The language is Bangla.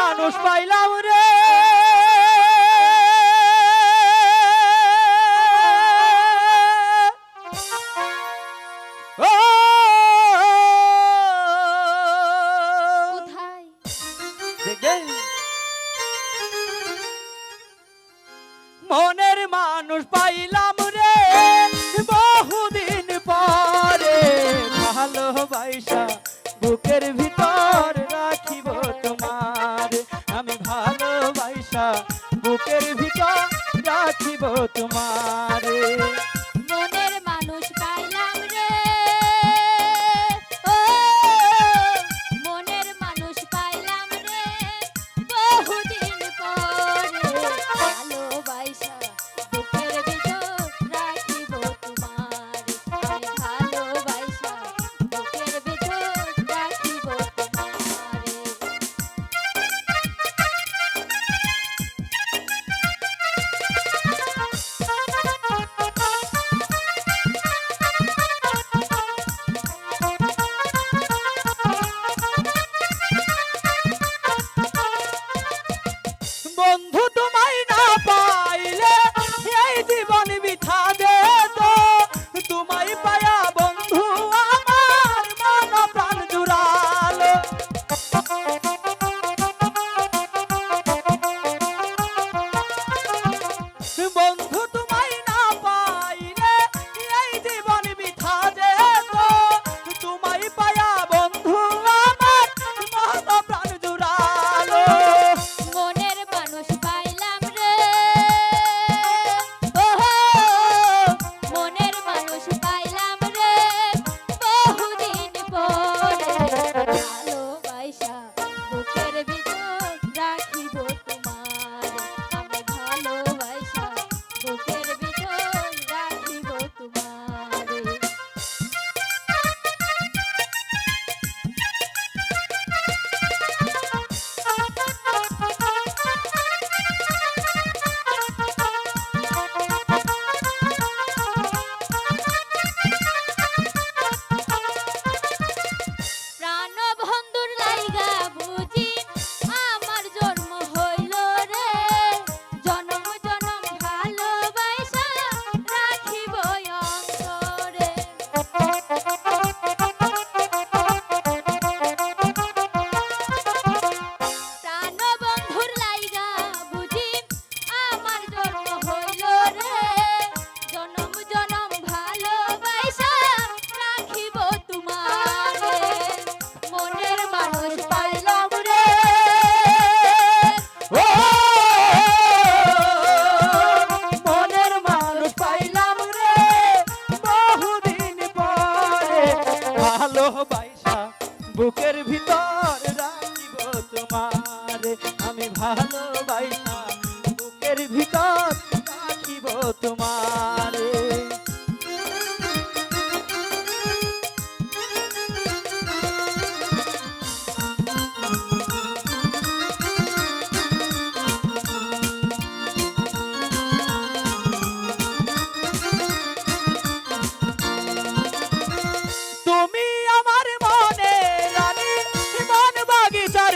মানুষ পাইলাম রে ও কোথায়? মনের মানুষ পাইলাম রে বহুদিন পরে ভালোবাসা বুকের ভিতর রাখিব তোমার আমি ভালোবাসা বুকের ভিতর রাখিব তোমার মনের মানুষ পাইলাম রে ও মনের মানুষ পাইলাম রে বহুদিন পরে ভালোবাসা বুকের ভিতর রাখিব তোমার আমি ভালোবাসা বুকের ভিতর রাখিব তোমার বন্ধু তোমায় না পাইলে এই জীবন বৃথা দে তো তোমায় পায়া বন্ধু আমার মন প্রাণ জুড়ালো বন্ধু তোমায় না পাইলে এই জীবন বৃথা দে তো তোমায় পায়া বন্ধু আমার মন প্রাণ জুড়ালো মনের মানুষ পাইলাম রে ও মনের মানুষ পাইলাম রে বহুদিন পরে ভালোবাসা বুকের ভিতর রাখিব তোমার আমি ভালোবাসা বুকের ভিতর রাখিব তোমার প্রাণবন্ধুর লাইগা বুঝি আমার জন্ম হইল রে জনম জনম ভালোবাসা রাখিব অন্তরে প্রাণবন্ধুর লাইগা বুঝি আমার জন্ম হইল রে জনম জনম ভালোবাসা রাখিব তোমারে মনের মানুষ পাইলাম রে ও মনের মানুষ পাইলাম রে বহুদিন পরে ভালোবাসা বুকের ভিতর রাখিব তোমার আমি ভালোবাসা বুকের ভিতর রাখিব তোমার তুমি আমার মনে রানী মন বাগিচার